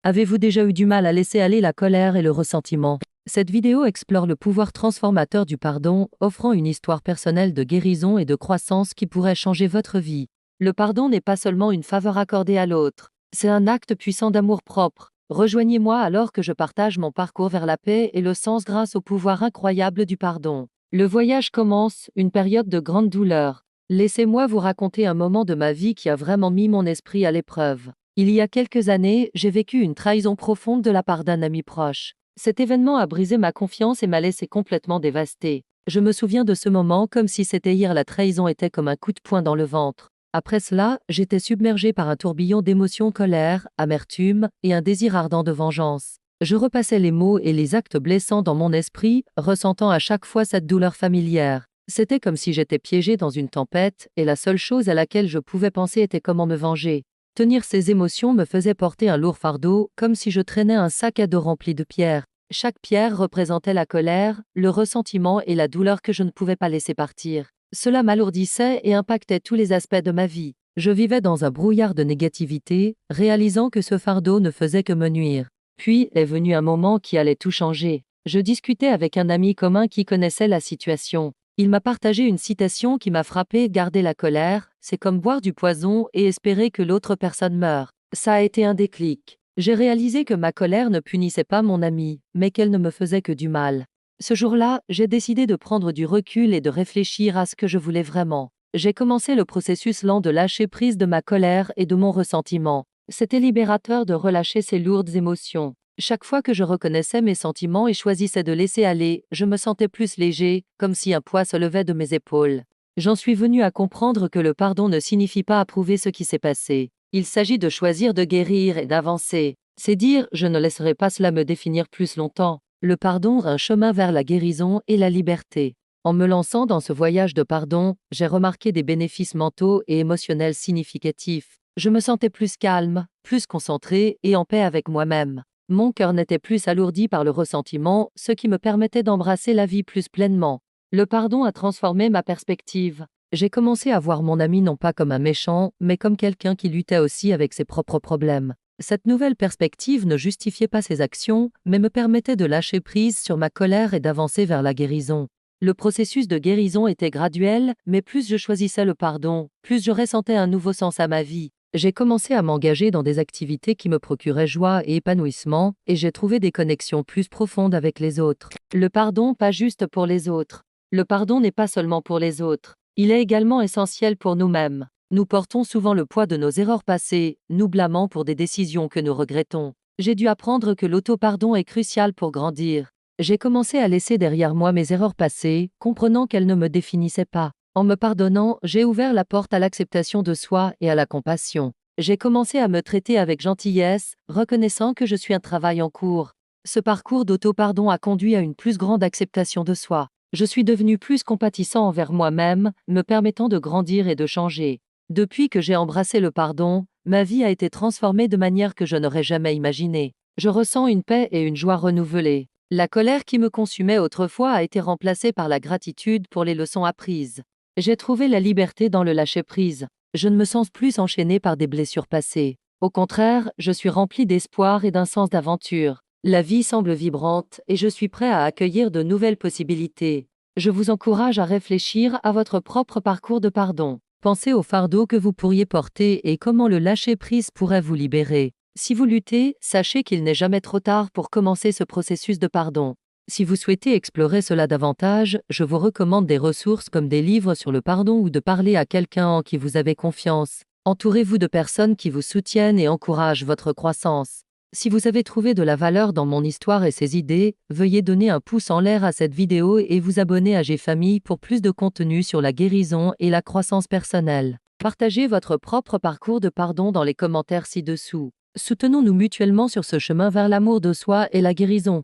Avez-vous déjà eu du mal à laisser aller la colère et le ressentiment? Cette vidéo explore le pouvoir transformateur du pardon, offrant une histoire personnelle de guérison et de croissance qui pourrait changer votre vie. Le pardon n'est pas seulement une faveur accordée à l'autre, c'est un acte puissant d'amour-propre. Rejoignez-moi alors que je partage mon parcours vers la paix et le sens grâce au pouvoir incroyable du pardon. Le voyage commence, une période de grande douleur. Laissez-moi vous raconter un moment de ma vie qui a vraiment mis mon esprit à l'épreuve. Il y a quelques années, j'ai vécu une trahison profonde de la part d'un ami proche. Cet événement a brisé ma confiance et m'a laissé complètement dévastée. Je me souviens de ce moment comme si c'était hier. La trahison était comme un coup de poing dans le ventre. Après cela, j'étais submergée par un tourbillon d'émotions, colère, amertume et un désir ardent de vengeance. Je repassais les mots et les actes blessants dans mon esprit, ressentant à chaque fois cette douleur familière. C'était comme si j'étais piégée dans une tempête, et la seule chose à laquelle je pouvais penser était comment me venger. Tenir ces émotions me faisait porter un lourd fardeau, comme si je traînais un sac à dos rempli de pierres. Chaque pierre représentait la colère, le ressentiment et la douleur que je ne pouvais pas laisser partir. Cela m'alourdissait et impactait tous les aspects de ma vie. Je vivais dans un brouillard de négativité, réalisant que ce fardeau ne faisait que me nuire. Puis est venu un moment qui allait tout changer. Je discutais avec un ami commun qui connaissait la situation. Il m'a partagé une citation qui m'a frappé: garder la colère, c'est comme boire du poison et espérer que l'autre personne meure. Ça a été un déclic. J'ai réalisé que ma colère ne punissait pas mon ami, mais qu'elle ne me faisait que du mal. Ce jour-là, j'ai décidé de prendre du recul et de réfléchir à ce que je voulais vraiment. J'ai commencé le processus lent de lâcher prise de ma colère et de mon ressentiment. C'était libérateur de relâcher ces lourdes émotions. Chaque fois que je reconnaissais mes sentiments et choisissais de laisser aller, je me sentais plus léger, comme si un poids se levait de mes épaules. J'en suis venu à comprendre que le pardon ne signifie pas approuver ce qui s'est passé. Il s'agit de choisir de guérir et d'avancer. C'est dire: je ne laisserai pas cela me définir plus longtemps. Le pardon, un chemin vers la guérison et la liberté. En me lançant dans ce voyage de pardon, j'ai remarqué des bénéfices mentaux et émotionnels significatifs. Je me sentais plus calme, plus concentré et en paix avec moi-même. Mon cœur n'était plus alourdi par le ressentiment, ce qui me permettait d'embrasser la vie plus pleinement. Le pardon a transformé ma perspective. J'ai commencé à voir mon ami non pas comme un méchant, mais comme quelqu'un qui luttait aussi avec ses propres problèmes. Cette nouvelle perspective ne justifiait pas ses actions, mais me permettait de lâcher prise sur ma colère et d'avancer vers la guérison. Le processus de guérison était graduel, mais plus je choisissais le pardon, plus je ressentais un nouveau sens à ma vie. J'ai commencé à m'engager dans des activités qui me procuraient joie et épanouissement, et j'ai trouvé des connexions plus profondes avec les autres. Le pardon, pas juste pour les autres. Le pardon n'est pas seulement pour les autres. Il est également essentiel pour nous-mêmes. Nous portons souvent le poids de nos erreurs passées, nous blâmant pour des décisions que nous regrettons. J'ai dû apprendre que l'auto-pardon est crucial pour grandir. J'ai commencé à laisser derrière moi mes erreurs passées, comprenant qu'elles ne me définissaient pas. En me pardonnant, j'ai ouvert la porte à l'acceptation de soi et à la compassion. J'ai commencé à me traiter avec gentillesse, reconnaissant que je suis un travail en cours. Ce parcours d'auto-pardon a conduit à une plus grande acceptation de soi. Je suis devenu plus compatissant envers moi-même, me permettant de grandir et de changer. Depuis que j'ai embrassé le pardon, ma vie a été transformée de manière que je n'aurais jamais imaginée. Je ressens une paix et une joie renouvelées. La colère qui me consumait autrefois a été remplacée par la gratitude pour les leçons apprises. J'ai trouvé la liberté dans le lâcher-prise. Je ne me sens plus enchaînée par des blessures passées. Au contraire, je suis remplie d'espoir et d'un sens d'aventure. La vie semble vibrante et je suis prêt à accueillir de nouvelles possibilités. Je vous encourage à réfléchir à votre propre parcours de pardon. Pensez au fardeau que vous pourriez porter et comment le lâcher-prise pourrait vous libérer. Si vous luttez, sachez qu'il n'est jamais trop tard pour commencer ce processus de pardon. Si vous souhaitez explorer cela davantage, je vous recommande des ressources comme des livres sur le pardon ou de parler à quelqu'un en qui vous avez confiance. Entourez-vous de personnes qui vous soutiennent et encouragent votre croissance. Si vous avez trouvé de la valeur dans mon histoire et ses idées, veuillez donner un pouce en l'air à cette vidéo et vous abonner à G-Famille pour plus de contenu sur la guérison et la croissance personnelle. Partagez votre propre parcours de pardon dans les commentaires ci-dessous. Soutenons-nous mutuellement sur ce chemin vers l'amour de soi et la guérison.